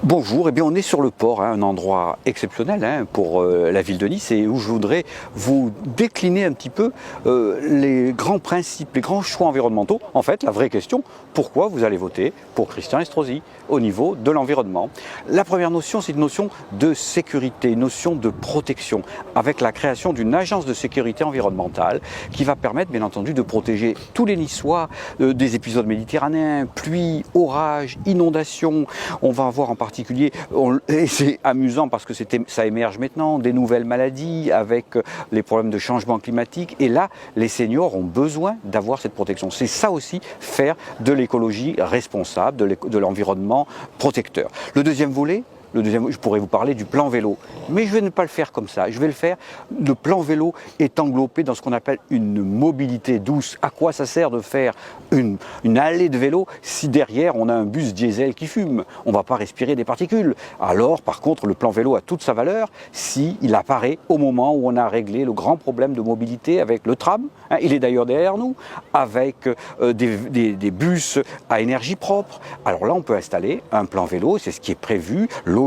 Bonjour, eh bien on est sur le port, un endroit exceptionnel pour la ville de Nice, et où je voudrais vous décliner un petit peu les grands principes, les grands choix environnementaux. En fait, la vraie question, pourquoi vous allez voter pour Christian Estrosi au niveau de l'environnement? La première notion, c'est une notion de sécurité, une notion de protection, avec la création d'une agence de sécurité environnementale qui va permettre, bien entendu, de protéger tous les Niçois des épisodes méditerranéens, pluie, orages, inondations. On va avoir en particulier, et c'est amusant parce que ça émerge maintenant, des nouvelles maladies avec les problèmes de changement climatique. Et là, les seniors ont besoin d'avoir cette protection. C'est ça aussi, faire de l'écologie responsable, de l'environnement protecteur. Le deuxième volet, je pourrais vous parler du plan vélo, mais je vais ne pas le faire comme ça. Je vais le faire, le plan vélo est englobé dans ce qu'on appelle une mobilité douce. À quoi ça sert de faire une allée de vélo si derrière on a un bus diesel qui fume? On ne va pas respirer des particules. Alors par contre, le plan vélo a toute sa valeur s'il apparaît au moment où on a réglé le grand problème de mobilité avec le tram, il est d'ailleurs derrière nous, avec des bus à énergie propre. Alors là, on peut installer un plan vélo, c'est ce qui est prévu, logique.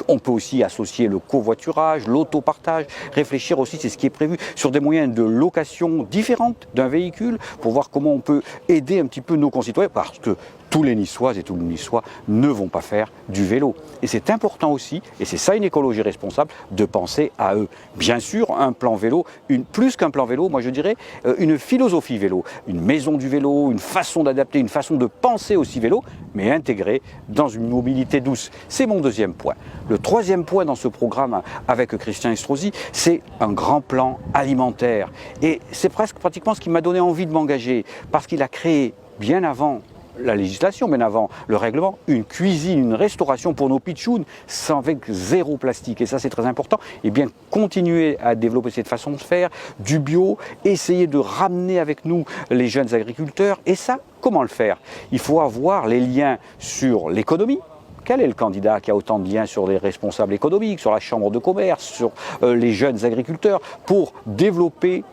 On peut aussi associer le covoiturage, l'autopartage, réfléchir aussi, c'est ce qui est prévu, sur des moyens de location différentes d'un véhicule pour voir comment on peut aider un petit peu nos concitoyens, parce que tous les Niçoises et tous les Niçois ne vont pas faire du vélo. Et c'est important aussi, et c'est ça une écologie responsable, de penser à eux. Bien sûr, un plan vélo, plus qu'un plan vélo, moi je dirais une philosophie vélo, une maison du vélo, une façon d'adapter, une façon de penser aussi vélo, mais intégrée dans une mobilité douce. C'est mon deuxième point. Le troisième point dans ce programme avec Christian Estrosi, c'est un grand plan alimentaire. Et c'est pratiquement ce qui m'a donné envie de m'engager, parce qu'il a créé, bien avant la législation, bien avant le règlement, une cuisine, une restauration pour nos pitchouns, avec zéro plastique. Et ça, c'est très important. Et bien, continuer à développer cette façon de faire, du bio, essayer de ramener avec nous les jeunes agriculteurs. Et ça, comment le faire? Il faut avoir les liens sur l'économie. Quel est le candidat qui a autant de liens sur les responsables économiques, sur la chambre de commerce, sur les jeunes agriculteurs, pour développer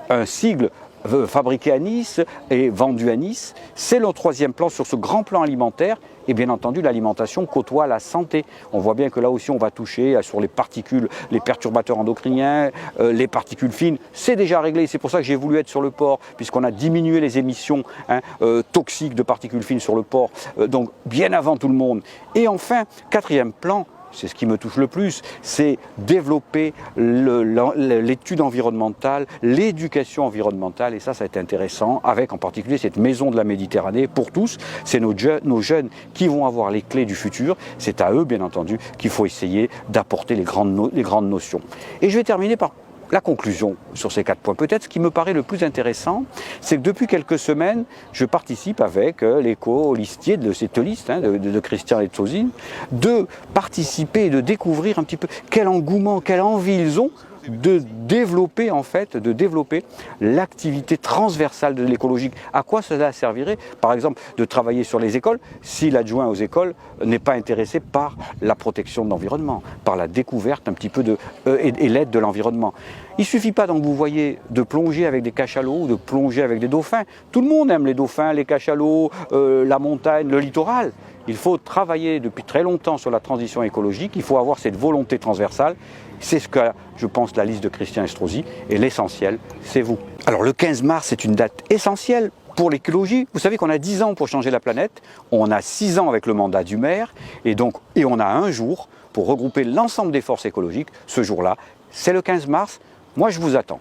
un sigle fabriqué à Nice et vendu à Nice? C'est le troisième plan sur ce grand plan alimentaire. Et bien entendu, l'alimentation côtoie la santé. On voit bien que là aussi, on va toucher sur les particules, les perturbateurs endocriniens, les particules fines. C'est déjà réglé. C'est pour ça que j'ai voulu être sur le port, puisqu'on a diminué les émissions toxiques de particules fines sur le port, donc bien avant tout le monde. Et enfin, quatrième plan, c'est ce qui me touche le plus, c'est développer l'étude environnementale, l'éducation environnementale, et ça a été intéressant, avec en particulier cette maison de la Méditerranée pour tous. C'est nos jeunes qui vont avoir les clés du futur, c'est à eux bien entendu qu'il faut essayer d'apporter les grandes notions. Et je vais terminer par la conclusion sur ces 4 points. Peut-être ce qui me paraît le plus intéressant, c'est que depuis quelques semaines, je participe avec les co-listiers de cette liste de Christian Estrosi, de participer et de découvrir un petit peu quel engouement, quelle envie ils ont de développer l'activité transversale de l'écologie. À quoi cela servirait, par exemple, de travailler sur les écoles si l'adjoint aux écoles n'est pas intéressé par la protection de l'environnement, par la découverte un petit peu et l'aide de l'environnement. Il ne suffit pas, donc vous voyez, de plonger avec des cachalots ou de plonger avec des dauphins. Tout le monde aime les dauphins, les cachalots, la montagne, le littoral. Il faut travailler depuis très longtemps sur la transition écologique, il faut avoir cette volonté transversale. C'est ce que, je pense, la liste de Christian Estrosi, et l'essentiel, c'est vous. Alors le 15 mars, c'est une date essentielle pour l'écologie. Vous savez qu'on a 10 ans pour changer la planète, on a 6 ans avec le mandat du maire, et on a un jour pour regrouper l'ensemble des forces écologiques. Ce jour-là, c'est le 15 mars. Moi, je vous attends.